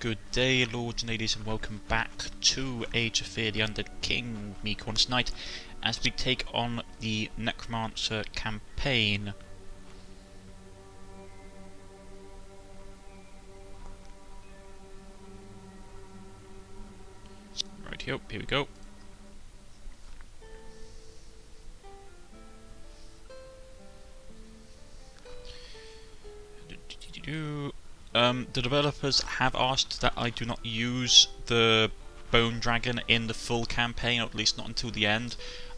Good day, lords and ladies, and welcome back to Age of Fear, the Undead King, me, Cornish-Knight, as we take on the Necromancer campaign. Right, here we go. The developers have asked that I do not use the Bone Dragon in the full campaign, or at least not until the end.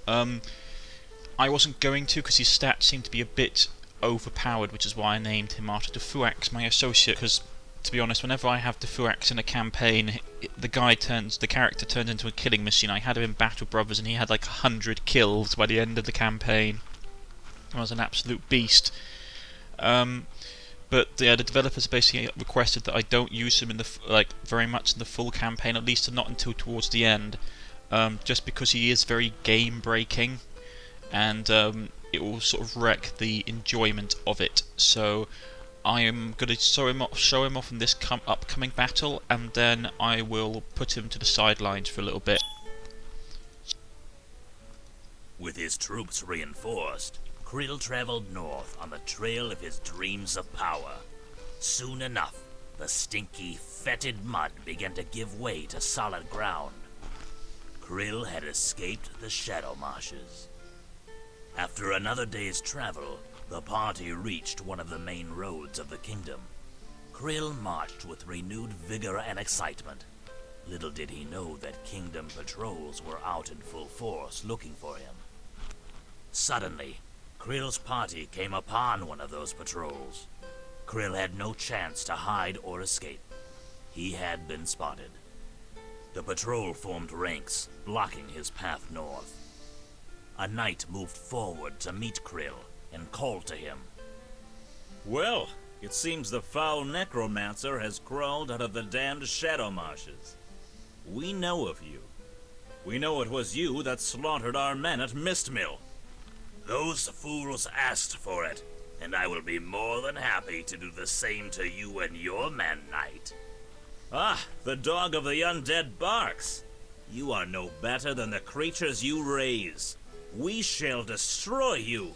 I wasn't going to because his stats seem to be a bit overpowered, which is why I named him after Defuax, my associate, because to be honest, whenever I have Defuax in a campaign, the character turns into a killing machine. I had him in Battle Brothers and he had like 100 kills by the end of the campaign. He was an absolute beast. But yeah, the developers basically requested that I don't use him in the very much in the full campaign, at least not until towards the end, just because he is very game breaking, and it will sort of wreck the enjoyment of it. So I am going to show him off in this upcoming battle, and then I will put him to the sidelines for a little bit. With his troops reinforced, Krill traveled north on the trail of his dreams of power. Soon enough, the stinky, fetid mud began to give way to solid ground. Krill had escaped the Shadow Marshes. After another day's travel, the party reached one of the main roads of the kingdom. Krill marched with renewed vigor and excitement. Little did he know that kingdom patrols were out in full force looking for him. Suddenly, Krill's party came upon one of those patrols. Krill had no chance to hide or escape. He had been spotted. The patrol formed ranks, blocking his path north. A knight moved forward to meet Krill and called to him. Well, it seems the foul necromancer has crawled out of the damned Shadow Marshes. We know of you. We know it was you that slaughtered our men at Mistmill. Those fools asked for it, and I will be more than happy to do the same to you and your men, Knight. Ah, the dog of the undead barks. You are no better than the creatures you raise. We shall destroy you.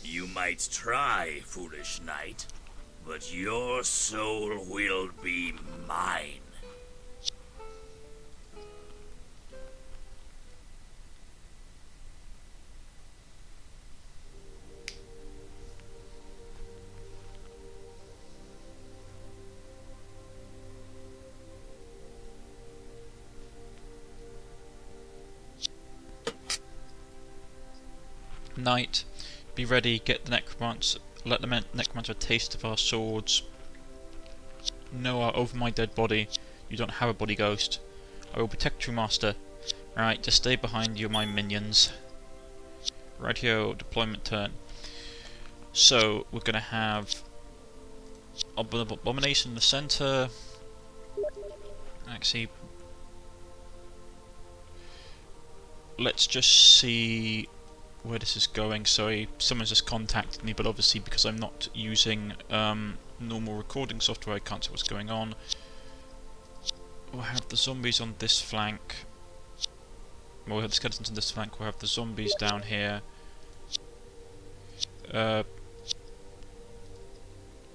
You might try, foolish Knight, but your soul will be mine. Knight, be ready, get the necromancer, let the necromancer a taste of our swords. Noah, over my dead body. You don't have a body ghost. I will protect you, master. Alright, just stay behind you, my minions. Rightio, deployment turn. So, we're gonna have Abomination in the center. Actually, let's just see where this is going. Sorry, someone's just contacted me, but obviously because I'm not using normal recording software, I can't see what's going on. We'll have the zombies on this flank. Well, we'll have the skeletons on this flank, we'll have the zombies down here. Don't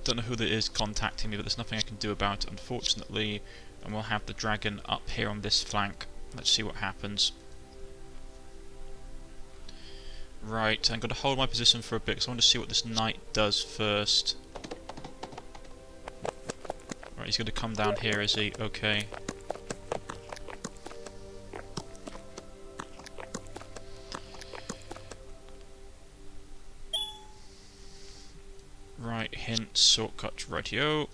know who that is contacting me, but there's nothing I can do about it, unfortunately. And we'll have the dragon up here on this flank. Let's see what happens. Right, I'm going to hold my position for a bit because I want to see what this knight does first. Right, he's going to come down here, is he? Okay. Right, hint, shortcut, rightio.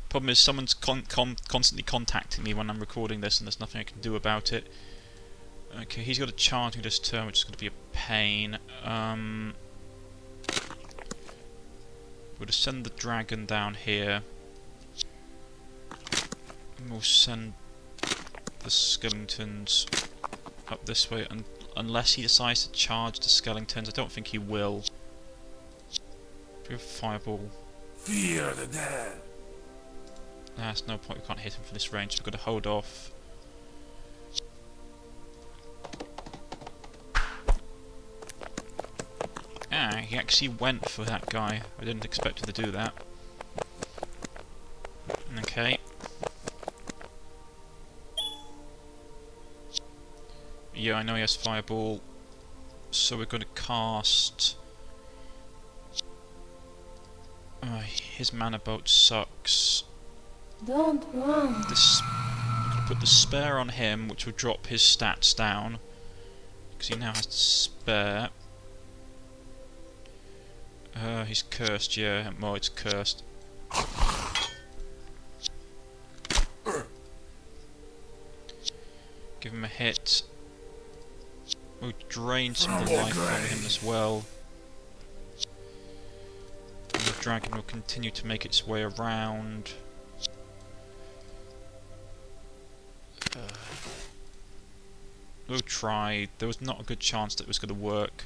Problem is, someone's constantly contacting me when I'm recording this, and there's nothing I can do about it. Okay, he's got a charging this turn, which is going to be a pain. We'll just send the dragon down here. And we'll send the skeletons up this way, unless he decides to charge the skeletons. I don't think he will. Do we have a fireball? Fear the dead. There's no point, we can't hit him from this range, so we've got to hold off. Ah, he actually went for that guy. I didn't expect him to do that. Okay. Yeah, I know he has Fireball. So we're going to cast... his mana boat sucks. Don't run. This, I'm going to put the spare on him, which will drop his stats down. Because he now has to spare. He's cursed, yeah. Well, it's cursed. Give him a hit. We'll drain some of the life from him as well. And the dragon will continue to make its way around. We'll try. There was not a good chance that it was going to work.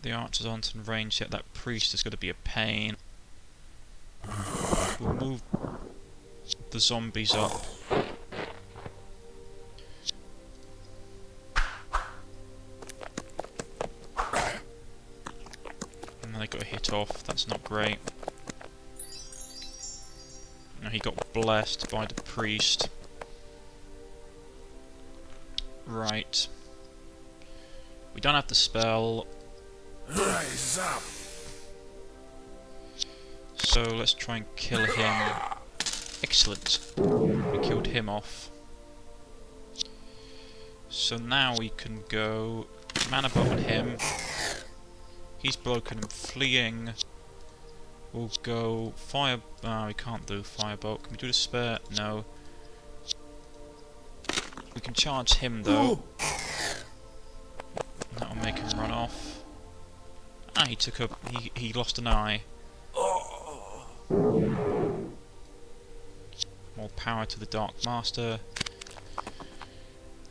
The archers aren't in range yet. That priest is going to be a pain. We'll move the zombies up. And they got hit off. That's not great. No, he got blessed by the priest. Right. We don't have the spell. Rise up. So let's try and kill him. Excellent. We killed him off. So now we can go mana bow on him. He's broken and fleeing. We'll go fire. We can't do firebolt. Can we do the spare? No. We can charge him though. That'll make him run off. Ah, he took a. He lost an eye. More power to the Dark Master.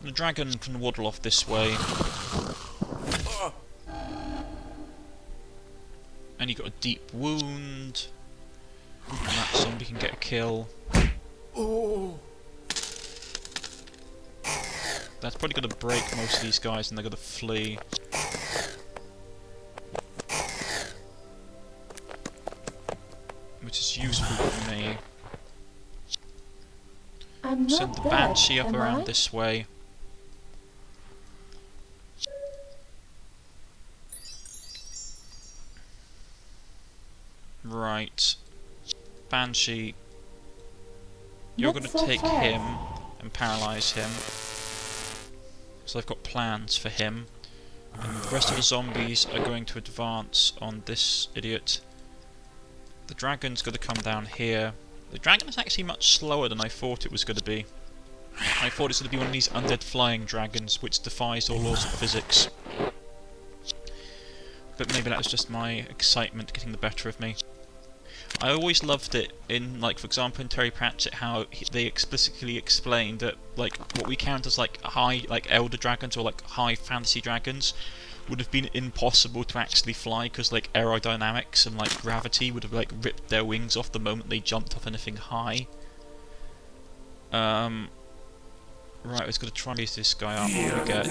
The dragon can waddle off this way. And he got a deep wound. And that zombie can get a kill. That's probably going to break most of these guys and they're going to flee. Which is useful for me. I'm Send not the dead, Banshee up am around I? this way. Right. Banshee. You're Not going to so take fast. him and paralyse him. So I've got plans for him. And the rest of the zombies are going to advance on this idiot. The dragon's going to come down here. The dragon is actually much slower than I thought it was going to be. I thought it was going to be one of these undead flying dragons, which defies all laws of physics. But maybe that was just my excitement getting the better of me. I always loved it in, like, for example, in Terry Pratchett, how they explicitly explained that, like, what we count as, like, high, like, elder dragons or, like, high fantasy dragons would have been impossible to actually fly because, like, aerodynamics and, like, gravity would have, like, ripped their wings off the moment they jumped off anything high. Right, I was going to try and raise this guy up. What do we get?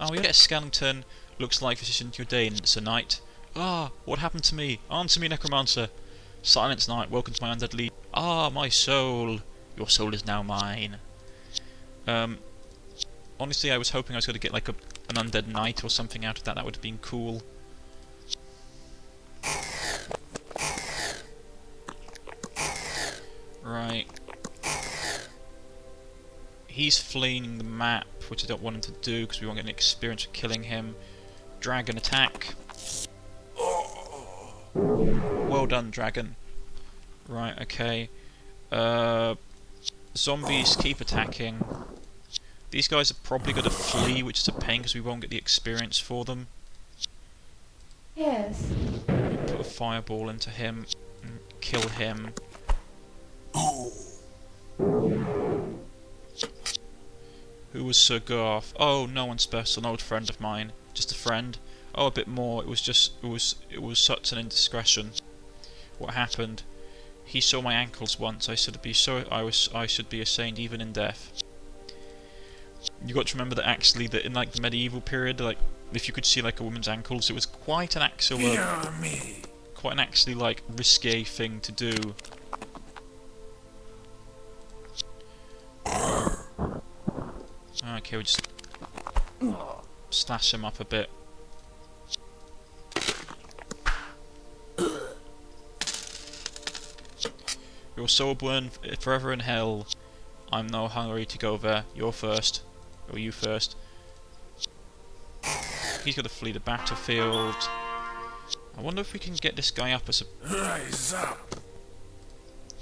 Oh, we get a skeleton. Looks like this isn't your day, and it's a knight. Ah, what happened to me? Answer me, necromancer. Silence, knight. Welcome to my undead league. Ah, my soul. Your soul is now mine. Honestly, I was hoping I was going to get like an undead knight or something out of that. That would have been cool. Right. He's fleeing the map, which I don't want him to do because we won't get any experience of killing him. Dragon attack. Well done, dragon. Right, okay. Zombies keep attacking. These guys are probably going to flee, which is a pain because we won't get the experience for them. Yes. Put a fireball into him and kill him. Who was Sir Garth? Oh, no one special, an old friend of mine. Just a friend. Oh, a bit more. It was such an indiscretion. What happened? He saw my ankles once. I should be ashamed even in death. You got to remember that actually, that in like the medieval period, like if you could see like a woman's ankles, it was quite an actual, Fear me. quite an actually like risque thing to do. Okay, we just slash him up a bit. Your soul burn forever in hell. I'm now hungry to go there. You're first. Or you first. He's got to flee the battlefield. I wonder if we can get this guy up as a... Rise up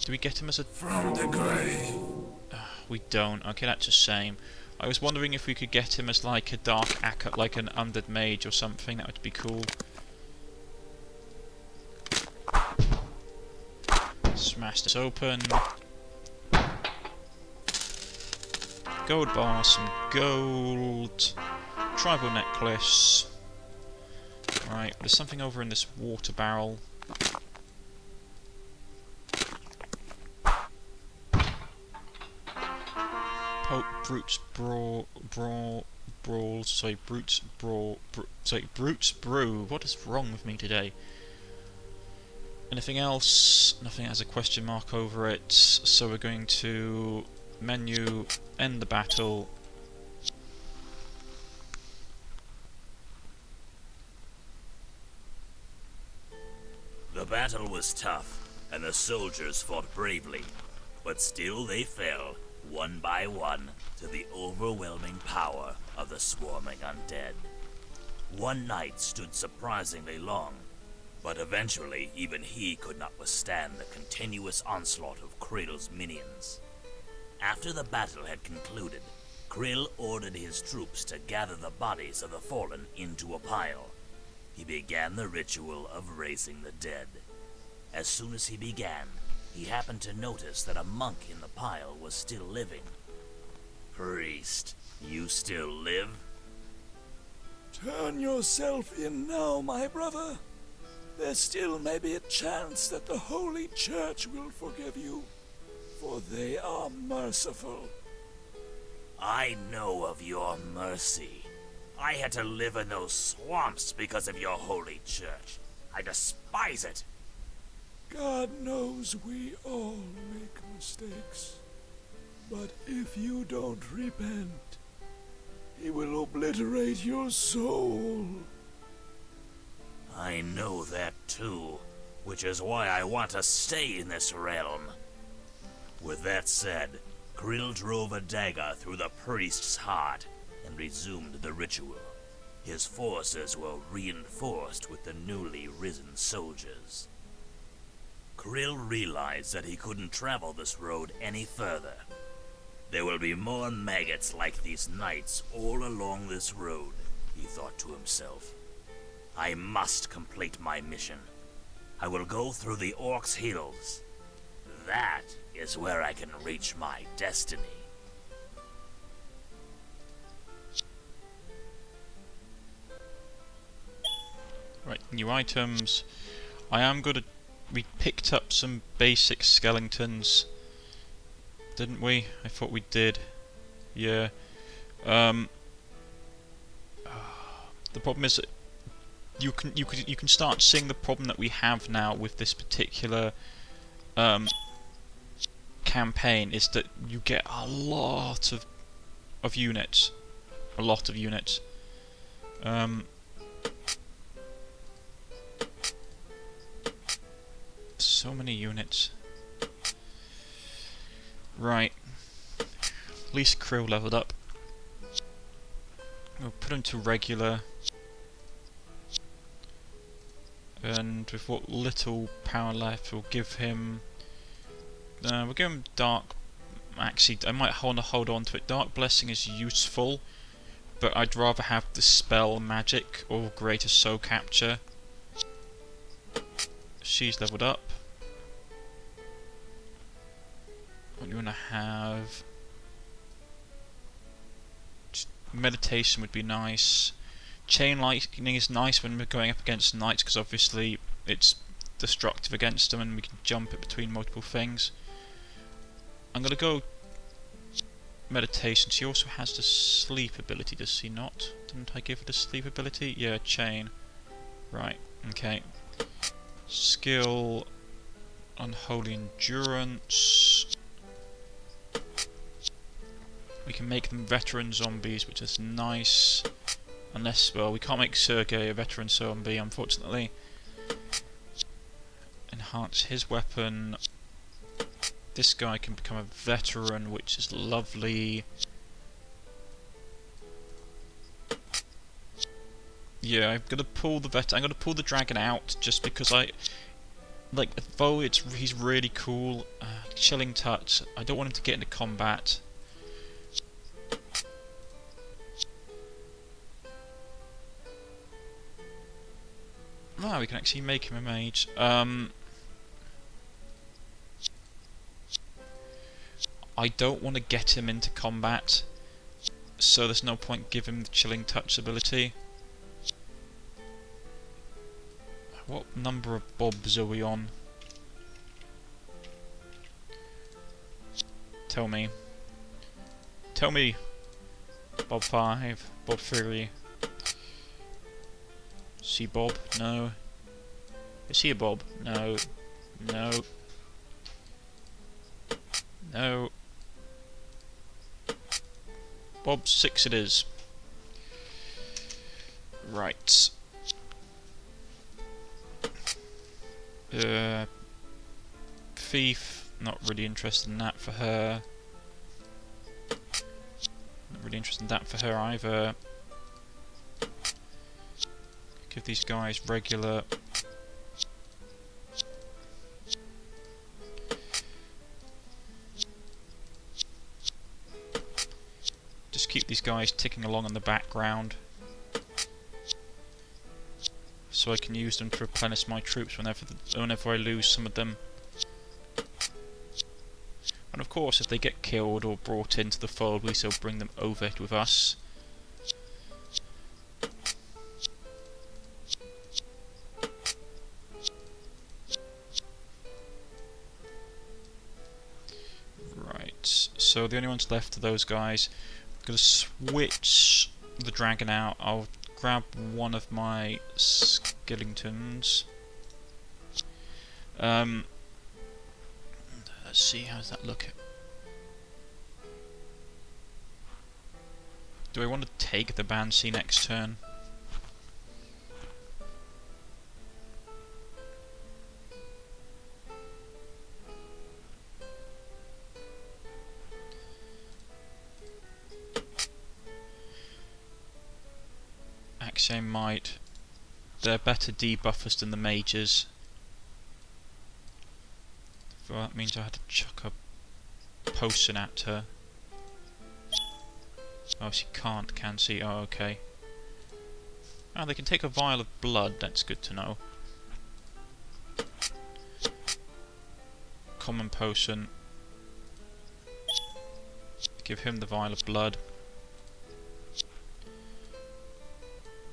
Do we get him as a... from the grave. We don't. Okay, that's a shame. I was wondering if we could get him as like a dark acca, like an undead mage or something. That would be cool. Smash this open. Gold bar, some gold. Tribal necklace. Right, there's something over in this water barrel. Brutes brew. What is wrong with me today? Anything else? Nothing has a question mark over it. So we're going to menu, end the battle. The battle was tough, and the soldiers fought bravely, but still they fell, one by one, to the overwhelming power of the swarming undead. One knight stood surprisingly long, but eventually even he could not withstand the continuous onslaught of Krill's minions. After the battle had concluded, Krill ordered his troops to gather the bodies of the fallen into a pile. He began the ritual of raising the dead. As soon as he began, he happened to notice that a monk in the pile was still living. Priest, you still live? Turn yourself in now, my brother. There still may be a chance that the Holy Church will forgive you, for they are merciful. I know of your mercy. I had to live in those swamps because of your holy church. I despise it. God knows we all make mistakes. But if you don't repent, He will obliterate your soul. I know that too, which is why I want to stay in this realm. With that said, Krill drove a dagger through the priest's heart and resumed the ritual. His forces were reinforced with the newly risen soldiers. Krill realized that he couldn't travel this road any further. There will be more maggots like these knights all along this road, he thought to himself. I must complete my mission. I will go through the Orcs' Hills. That is where I can reach my destiny. Right, new items. I am gonna... We picked up some basic skeletons, didn't we? I thought we did. Yeah. The problem is that you can start seeing the problem that we have now with this particular campaign is that you get a lot of units, so many units. Right. At least Krill leveled up. We'll put him to regular. And with what little power left, we'll give him... we'll give him Dark... Actually, I might want to hold on to it. Dark Blessing is useful, but I'd rather have the spell Magic or Greater Soul Capture. She's leveled up. What do you want to have? Meditation would be nice. Chain lightning is nice when we're going up against knights, because obviously it's destructive against them and we can jump it between multiple things. I'm gonna go meditation. She also has the sleep ability, does she not? Didn't I give her the sleep ability? Yeah, chain. Right, okay. Skill, unholy endurance. We can make them veteran zombies, which is nice. Unless, well, we can't make Sergei a veteran zombie, unfortunately. Enhance his weapon. This guy can become a veteran, which is lovely. Yeah, I'm gonna pull the dragon out just because though he's really cool. Chilling touch. I don't want him to get into combat. Ah, we can actually make him a mage. I don't want to get him into combat, so there's no point giving him the chilling touch ability. What number of bobs are we on? Tell me. Tell me! Bob 5, Bob 3. See Bob? No. Is he a Bob? No. No. No. Bob 6 it is. Right. Thief, not really interested in that for her. Not really interested in that for her either. Give these guys regular. Just keep these guys ticking along in the background, so I can use them to replenish my troops whenever I lose some of them. And of course, if they get killed or brought into the fold, we still bring them over with us. Right, so the only ones left are those guys. I'm going to switch the dragon out. I'll grab one of my skeletons. Let's see, how does that look? Do I want to take the Banshee next turn? Axiom Might. They're better debuffers than the mages. So that means I had to chuck a potion at her. Oh, she can't, can she? Oh, okay. Oh, they can take a vial of blood, that's good to know. Common potion. Give him the vial of blood.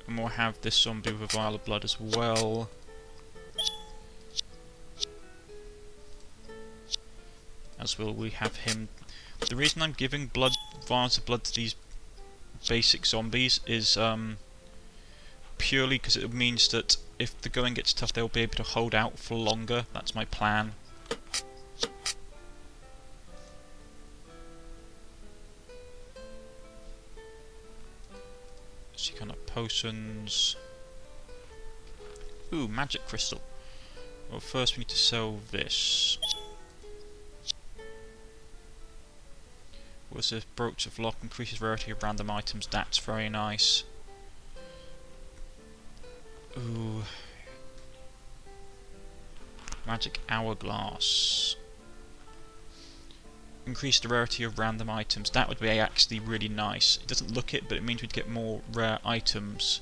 And we'll have this zombie with a vial of blood as well. As will we have him. The reason I'm giving vials of blood to these basic zombies is purely because it means that if the going gets tough, they'll be able to hold out for longer. That's my plan. See kind of potions. Ooh, magic crystal. Well, first we need to sell this. What's this? Brooch of Lock, increases rarity of random items. That's very nice. Ooh. Magic hourglass. Increase the rarity of random items. That would be actually really nice. It doesn't look it, but it means we'd get more rare items.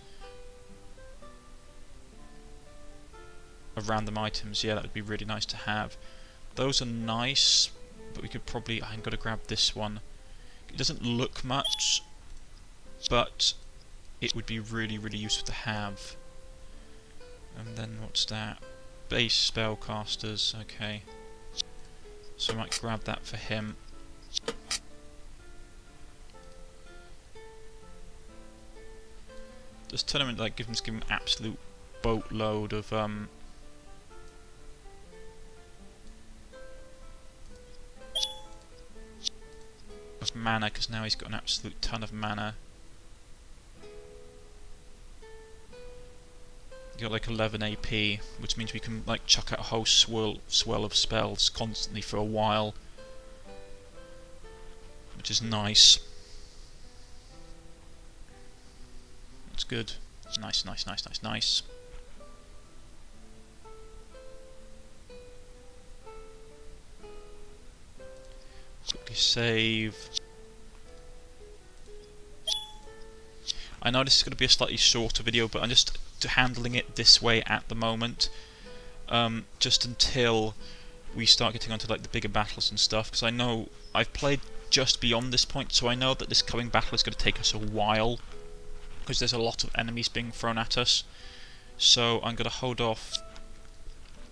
Of random items, yeah, that would be really nice to have. Those are nice, but we could probably... I'm going to grab this one. It doesn't look much, but it would be really, really useful to have. And then what's that? Base spellcasters, okay. So I might grab that for him. This tournament like gives him an absolute boatload of mana, because now he's got an absolute ton of mana. He got like 11 AP, which means we can like chuck out a whole swell of spells constantly for a while, which is nice. That's good. Nice, nice, nice, nice, nice. Quickly save. I know this is going to be a slightly shorter video, but I'm just handling it this way at the moment, just until we start getting onto like the bigger battles and stuff, because I know I've played just beyond this point, so I know that this coming battle is going to take us a while, because there's a lot of enemies being thrown at us. So I'm going to hold off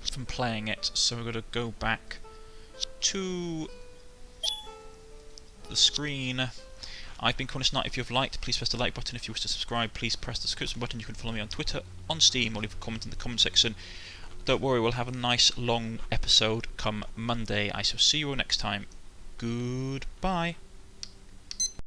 from playing it, so we're going to go back to the screen. I've been Cornish-Knight. If you've liked, please press the like button. If you wish to subscribe, please press the subscription button. You can follow me on Twitter, on Steam, or leave a comment in the comment section. Don't worry, we'll have a nice long episode come Monday. I shall see you all next time. Goodbye.